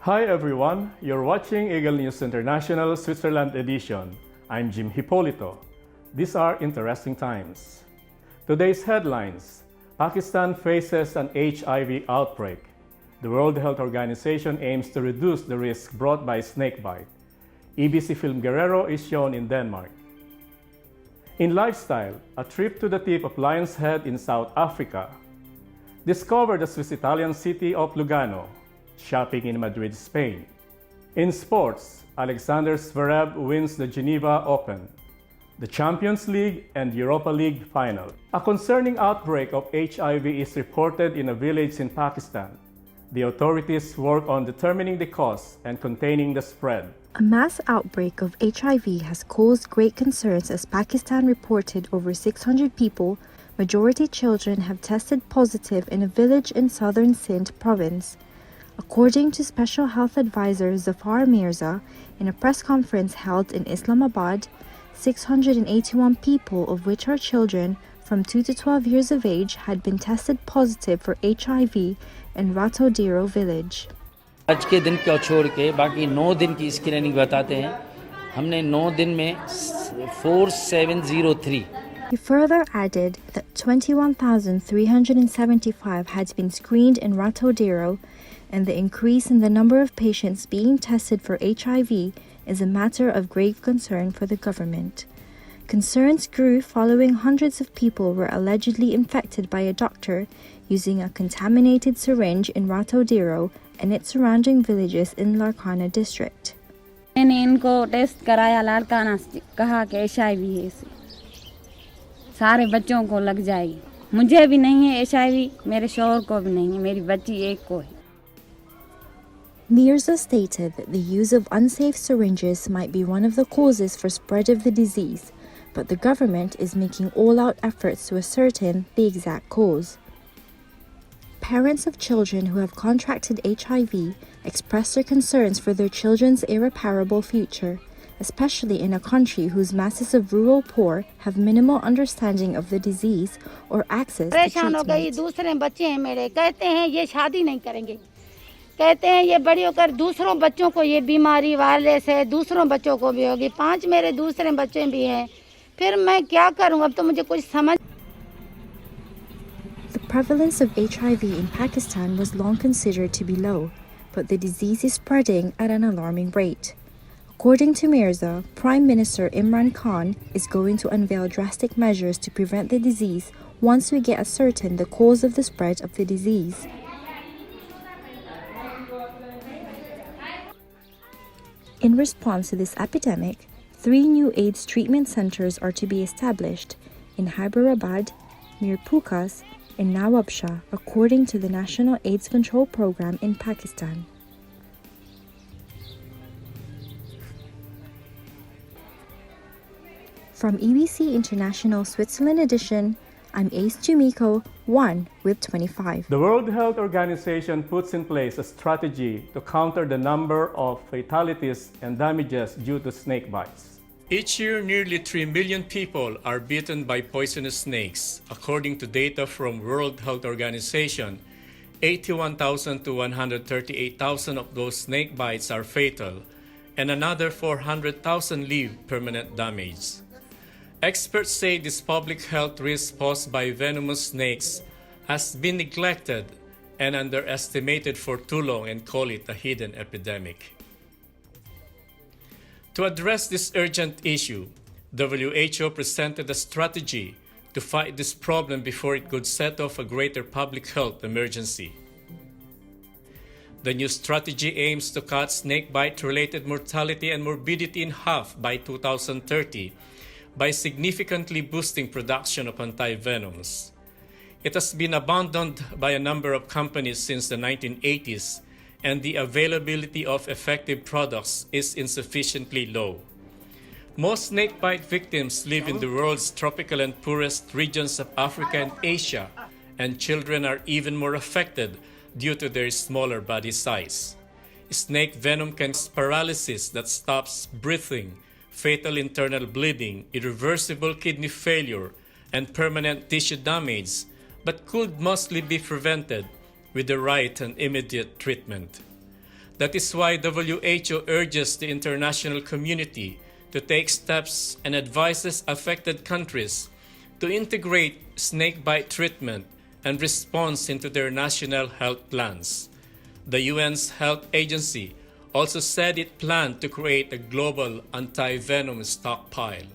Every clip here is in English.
Hi everyone, you're watching Eagle News International Switzerland edition. I'm Jim Hipolito. These are interesting times. Today's headlines: Pakistan faces an HIV outbreak. The World Health Organization aims to reduce the risk brought by snakebite. EBC film Guerrero is shown in Denmark. In lifestyle, a trip to the tip of Lion's Head in South Africa. Discover the Swiss-Italian city of Lugano. Shopping in Madrid, Spain. In sports, Alexander Zverev wins the Geneva Open, the Champions League and Europa League final. A concerning outbreak of HIV is reported in a village in Pakistan. The authorities work on determining the cause and containing the spread. A mass outbreak of HIV has caused great concerns as Pakistan reported over 600 people, majority children, have tested positive in a village in southern Sindh province. According to Special Health Advisor Zafar Mirza, in a press conference held in Islamabad, 681 people, of which are children from 2 to 12 years of age, had been tested positive for HIV in Ratodero village. आज के दिन को छोड़ के बाकी 9 दिन की screening बताते हैं हमने 9 दिन में 4703. He further added that 21,375 had been screened in Ratodero, and the increase in the number of patients being tested for HIV is a matter of grave concern for the government. Concerns grew following hundreds of people were allegedly infected by a doctor using a contaminated syringe in Ratodero and its surrounding villages in Larkana district. मैंने इनको test कराया लाड़काना कहा कि HIV है इसे सारे बच्चों को लग जाएगी मुझे भी नहीं है HIV मेरे शौहर को भी नहीं है मेरी बच्ची एक को है. Mirza stated that the use of unsafe syringes might be one of the causes for spread of the disease, but the government is making all-out efforts to ascertain the exact cause. Parents of children who have contracted HIV expressed their concerns for their children's irreparable future, especially in a country whose masses of rural poor have minimal understanding of the disease or access to treatment. कहते हैं ये बड़ी होकर दूसरों बच्चों को ये बीमारी वायरलेस है दूसरों बच्चों को भी होगी 5 मेरे दूसरे बच्चे भी हैं फिर मैं क्या करूं अब तो मुझे कुछ समझ. The prevalence of HIV in Pakistan was long considered to be low, but the disease is spreading at an alarming rate. According to Mirza, Prime Minister Imran Khan is going to unveil drastic measures to prevent the disease once we get ascertain the cause of the spread of the disease. In response to this epidemic, 3 new AIDS treatment centers are to be established in Hyderabad, Mirpukas, and Nawabshah, according to the National AIDS Control Program in Pakistan. From EBC International Switzerland Edition, I'm Ace Jumiko, 1 with 25. The World Health Organization puts in place a strategy to counter the number of fatalities and damages due to snake bites. Each year, nearly 3 million people are bitten by poisonous snakes. According to data from World Health Organization, 81,000 to 138,000 of those snake bites are fatal, and another 400,000 leave permanent damage. Experts say this public health risk posed by venomous snakes has been neglected and underestimated for too long and call it a hidden epidemic. To address this urgent issue, WHO presented a strategy to fight this problem before it could set off a greater public health emergency. The new strategy aims to cut snakebite-related mortality and morbidity in half by 2030 by significantly boosting production of antivenoms. It has been abandoned by a number of companies since the 1980s, and the availability of effective products is insufficiently low. Most snakebite victims live in the world's tropical and poorest regions of Africa and Asia, and children are even more affected due to their smaller body size. Snake venom can cause paralysis that stops breathing, fatal internal bleeding, irreversible kidney failure, and permanent tissue damage, but could mostly be prevented with the right and immediate treatment. That is why WHO urges the international community to take steps and advises affected countries to integrate snakebite treatment and response into their national health plans. The UN's health agency also said it planned to create a global anti-venom stockpile.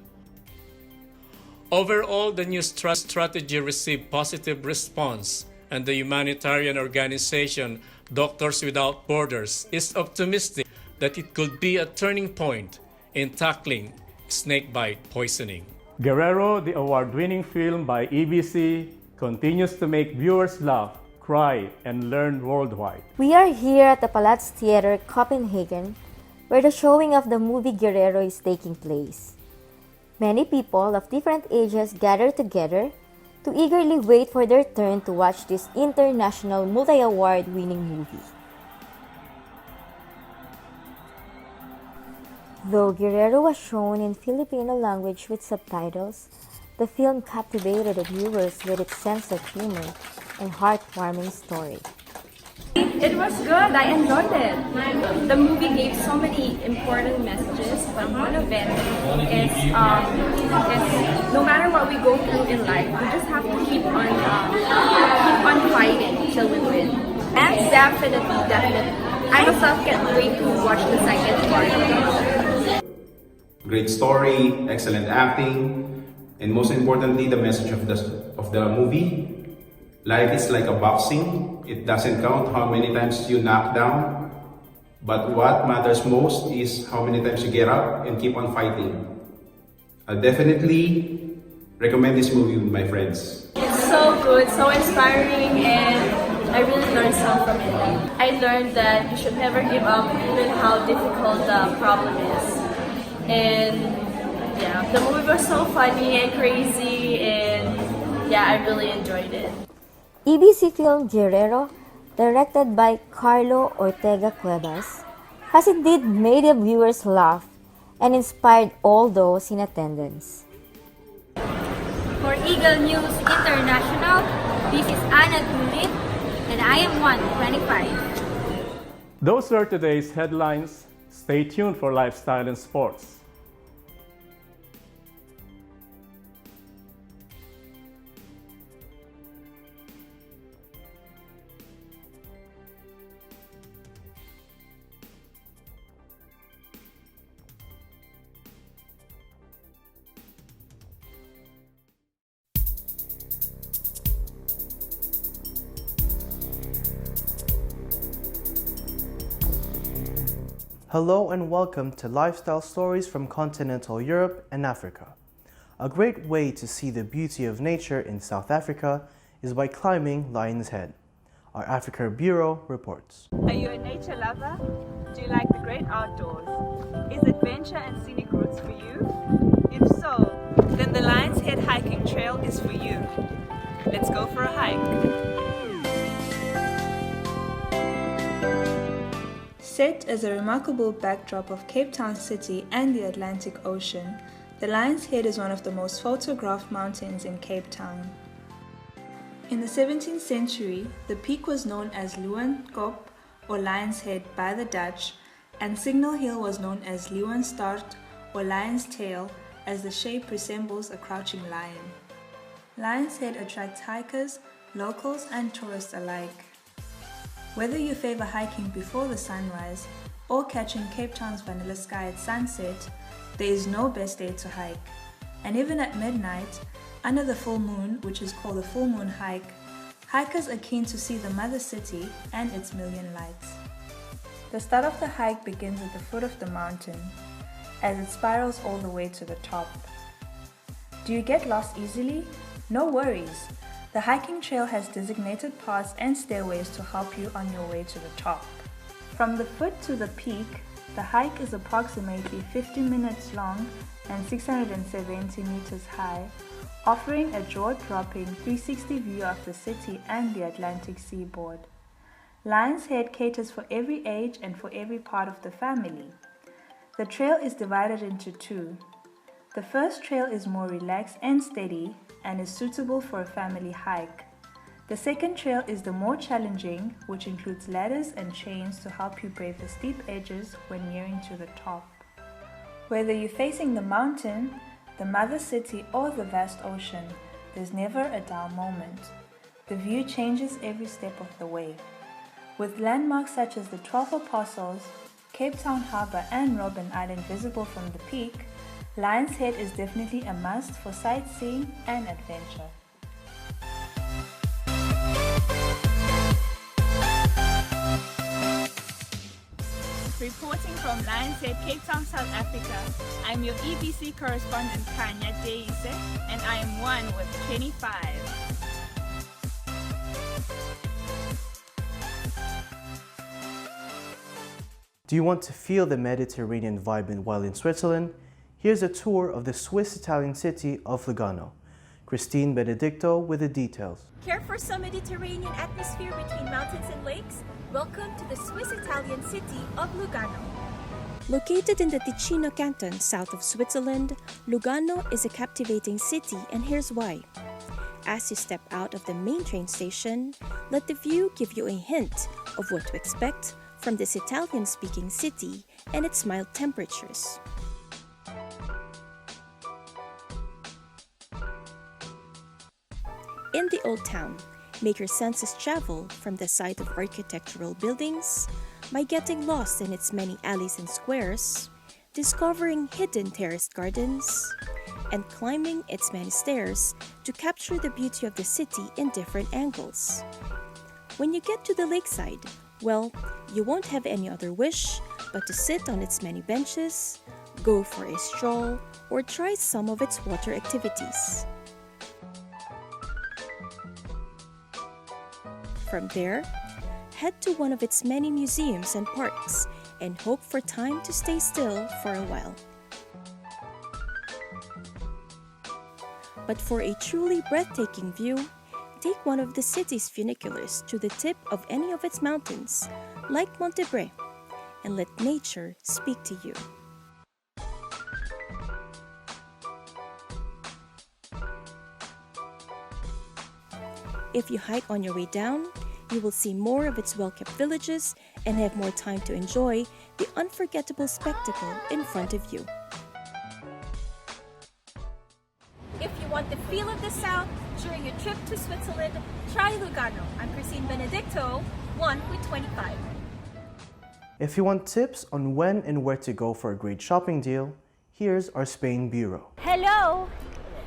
Overall, the new strategy received positive response, and the humanitarian organization Doctors Without Borders is optimistic that it could be a turning point in tackling snakebite poisoning. Guerrero, the award-winning film by EBC, continues to make viewers laugh, cry, and learn worldwide. We are here at the Palats Theatre, Copenhagen, where the showing of the movie Guerrero is taking place. Many people of different ages gather together to eagerly wait for their turn to watch this international multi-award winning movie. Though Guerrero was shown in Filipino language with subtitles, the film captivated the viewers with its sense of humor and heartwarming story. It was good. I enjoyed it. The movie gave so many important messages, but one of it is no matter what we go through in life, we just have to keep on fighting till we win. And definitely, I myself can't wait to watch the second part. Great story, excellent acting, and most importantly, the message of the movie. Life is like a boxing. It doesn't count how many times you knock down, but what matters most is how many times you get up and keep on fighting. I'll definitely recommend this movie with my friends. It's so good, so inspiring, and I really learned some from it. I learned that you should never give up even how difficult the problem is. And yeah, the movie was so funny and crazy, and yeah, I really enjoyed it. EBC film Guerrero, directed by Carlo Ortega Cuevas, has indeed made the viewers laugh and inspired all those in attendance. For Eagle News International, this is Anna Gulit, and I am 125. Those were today's headlines. Stay tuned for lifestyle and sports. Hello and welcome to Lifestyle Stories from Continental Europe and Africa. A great way to see the beauty of nature in South Africa is by climbing Lion's Head. Our Africa Bureau reports. Are you a nature lover? Do you like the great outdoors? Is adventure and scenic routes for you? If so, then the Lion's Head hiking trail is for you. Let's go for a hike. Set as a remarkable backdrop of Cape Town City and the Atlantic Ocean, the Lion's Head is one of the most photographed mountains in Cape Town. In the 17th century, the peak was known as Leeuwenkop or Lion's Head by the Dutch, and Signal Hill was known as Leeuwenstaart or Lion's Tail, as the shape resembles a crouching lion. Lion's Head attracts hikers, locals and tourists alike. Whether you favor hiking before the sunrise or catching Cape Town's vanilla sky at sunset, there is no best day to hike. And even at midnight, under the full moon, which is called the full moon hike, hikers are keen to see the mother city and its million lights. The start of the hike begins at the foot of the mountain, as it spirals all the way to the top. Do you get lost easily? No worries. The hiking trail has designated paths and stairways to help you on your way to the top. From the foot to the peak, the hike is approximately 50 minutes long and 670 meters high, offering a jaw-dropping 360 view of the city and the Atlantic seaboard. Lion's Head caters for every age and for every part of the family. The trail is divided into two. The first trail is more relaxed and steady and is suitable for a family hike. The second trail is the more challenging, which includes ladders and chains to help you brave the steep edges when nearing to the top. Whether you're facing the mountain, the mother city, or the vast ocean, there's never a dull moment. The view changes every step of the way. With landmarks such as the 12 Apostles, Cape Town Harbour and Robben Island visible from the peak, Lion's Head is definitely a must for sightseeing and adventure. Reporting from Lion's Head, Cape Town, South Africa, I'm your EBC correspondent Kanya Deise, and I am one with 25. Do you want to feel the Mediterranean vibe while in Switzerland? Here's a tour of the Swiss-Italian city of Lugano. Christine Benedicto with the details. Care for some Mediterranean atmosphere between mountains and lakes? Welcome to the Swiss-Italian city of Lugano. Located in the Ticino canton south of Switzerland, Lugano is a captivating city, and here's why. As you step out of the main train station, let the view give you a hint of what to expect from this Italian-speaking city and its mild temperatures. In the Old Town, make your senses travel from the sight of architectural buildings by getting lost in its many alleys and squares, discovering hidden terraced gardens, and climbing its many stairs to capture the beauty of the city in different angles. When you get to the lakeside, well, you won't have any other wish but to sit on its many benches, go for a stroll, or try some of its water activities. From there, head to one of its many museums and parks and hope for time to stay still for a while. But for a truly breathtaking view, take one of the city's funiculars to the tip of any of its mountains, like Montebre, and let nature speak to you. If you hike on your way down, you will see more of its well-kept villages and have more time to enjoy the unforgettable spectacle in front of you. If you want the feel of the South during your trip to Switzerland, try Lugano. I'm Christine Benedicto, one with 25. If you want tips on when and where to go for a great shopping deal, here's our Spain Bureau. Hello!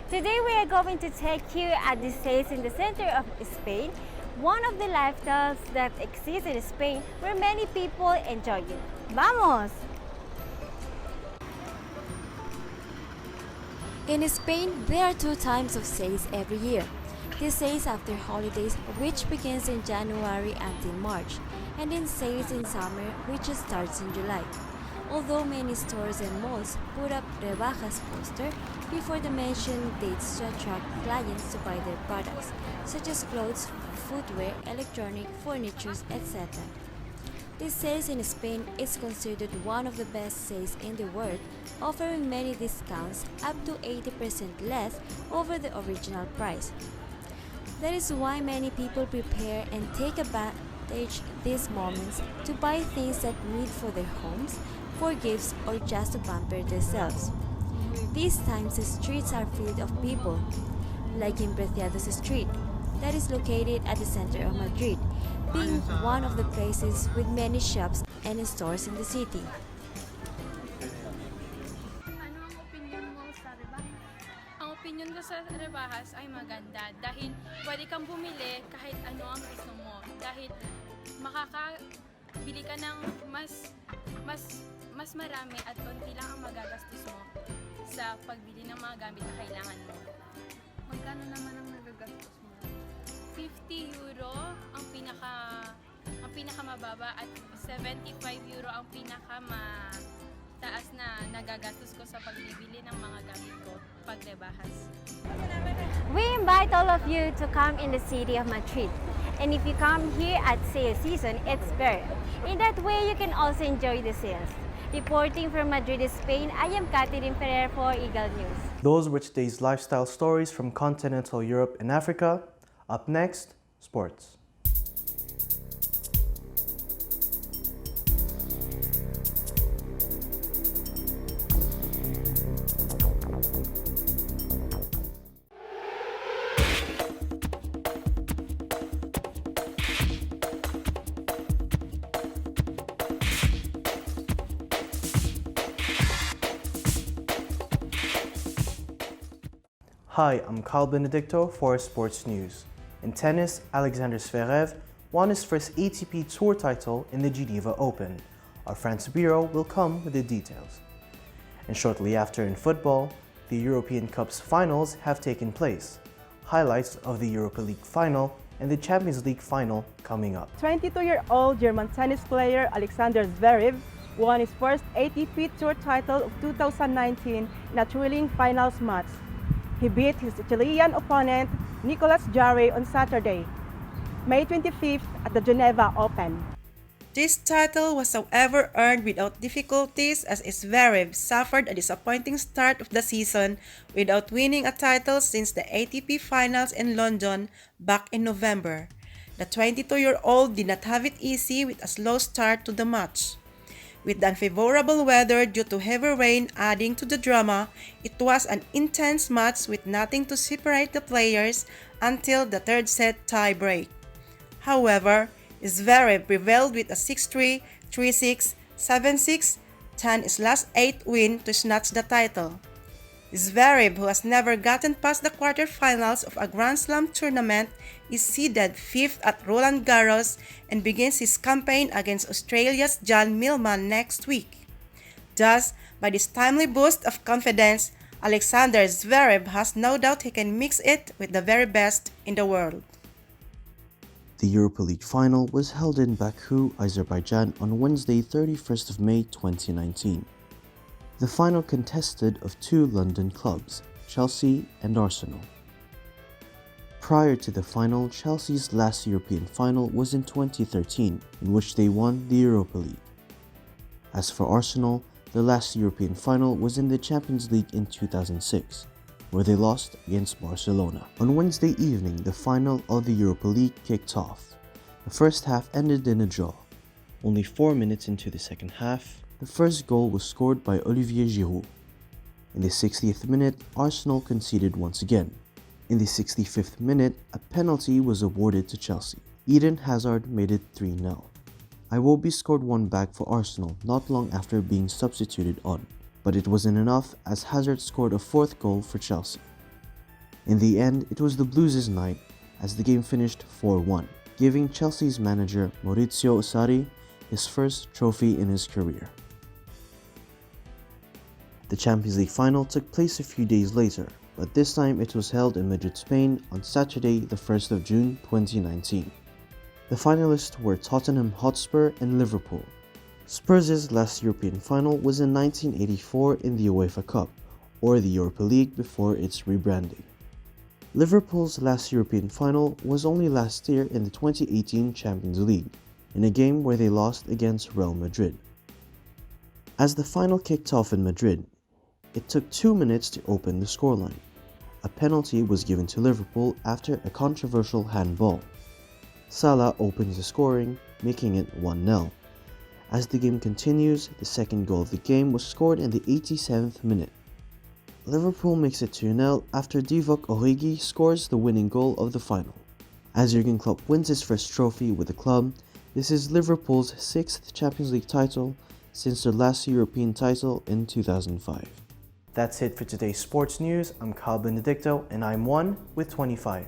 Today we are going to take you at the sales in the center of Spain, one of the lifestyles that exists in Spain where many people enjoy it. ¡Vamos! In Spain, there are 2 times of sales every year. The sales after holidays, which begins in January until March, and then sales in summer, which starts in July. Although many stores and malls put up rebajas poster before the mentioned dates to attract clients to buy their products, such as clothes, footwear, electronic, furniture, etc. This sales in Spain is considered one of the best sales in the world, offering many discounts up to 80% less over the original price. That is why many people prepare and take advantage these moments to buy things that need for their homes, for gifts, or just to pamper themselves. These times the streets are filled of people, like in Preciados Street, that is located at the center of Madrid, being one of the places with many shops and stores in the city. Ano ang opinion mo sa rebajas? Ang opinion ko sa rebajas ay maganda dahil pwede kang bumili kahit ano ang gusto mo, dahil makakabili ka ng mas marami at konti lang ang magagastos mo sa pagbili ng mga gamit na kailangan mo. Magkano naman ang nagagastos mo? 50 euro ang pinakamababa at 75 euro ang pinakamataas na nagagastos ko sa pagbibili ng mga gamit ko pag rebahas. We invite all of you to come in the city of Madrid. And if you come here at sale season, it's better. In that way, you can also enjoy the sales. Reporting from Madrid, Spain, I am Catherine Ferrer for Eagle News. Those were today's lifestyle stories from continental Europe and Africa. Up next, Sports. Hi, I'm Carl Benedicto for Sports News. In tennis, Alexander Zverev won his first ATP Tour title in the Geneva Open. Our France bureau will come with the details. And shortly after in football, the European Cup's finals have taken place. Highlights of the Europa League final and the Champions League final coming up. 22-year-old German tennis player Alexander Zverev won his first ATP Tour title of 2019 in a thrilling finals match. He beat his Chilean opponent, Nicolas Jarre, on Saturday, May 25th at the Geneva Open. This title was however earned without difficulties as Zverev suffered a disappointing start of the season without winning a title since the ATP Finals in London back in November. The 22-year-old did not have it easy with a slow start to the match. With the unfavorable weather due to heavy rain adding to the drama, it was an intense match with nothing to separate the players until the third set tie break. However, Zverev prevailed with a 6-3, 3-6, 7-6, 10/8 win to snatch the title. Zverev, who has never gotten past the quarterfinals of a Grand Slam tournament, is seeded 5th at Roland Garros and begins his campaign against Australia's John Millman next week. Thus, by this timely boost of confidence, Alexander Zverev has no doubt he can mix it with the very best in the world. The Europa League final was held in Baku, Azerbaijan on Wednesday, 31st of May 2019. The final consisted of two London clubs, Chelsea and Arsenal. Prior to the final, Chelsea's last European final was in 2013, in which they won the Europa League. As for Arsenal, the last European final was in the Champions League in 2006, where they lost against Barcelona. On Wednesday evening, the final of the Europa League kicked off. The first half ended in a draw. Only 4 minutes into the second half, the first goal was scored by Olivier Giroud. In the 60th minute, Arsenal conceded once again. In the 65th minute, a penalty was awarded to Chelsea. Eden Hazard made it 3-0. Iwobi scored one back for Arsenal not long after being substituted on, but it wasn't enough as Hazard scored a fourth goal for Chelsea. In the end, it was the Blues' night as the game finished 4-1, giving Chelsea's manager Maurizio Sarri his first trophy in his career. The Champions League final took place a few days later, but this time it was held in Madrid, Spain on Saturday, the 1st of June 2019. The finalists were Tottenham Hotspur and Liverpool. Spurs' last European final was in 1984 in the UEFA Cup, or the Europa League before its rebranding. Liverpool's last European final was only last year in the 2018 Champions League, in a game where they lost against Real Madrid. As the final kicked off in Madrid, it took 2 minutes to open the scoreline. A penalty was given to Liverpool after a controversial handball. Salah opens the scoring, making it 1-0. As the game continues, the second goal of the game was scored in the 87th minute. Liverpool makes it 2-0 after Divock Origi scores the winning goal of the final. As Jurgen Klopp wins his first trophy with the club, this is Liverpool's 6th Champions League title since their last European title in 2005. That's it for today's sports news. I'm Carl Benedicto and I'm 1 with 25.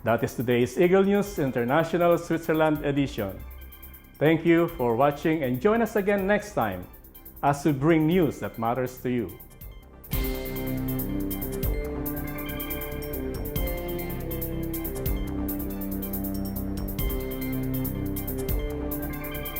That is today's Eagle News International Switzerland edition. Thank you for watching and join us again next time as we bring news that matters to you.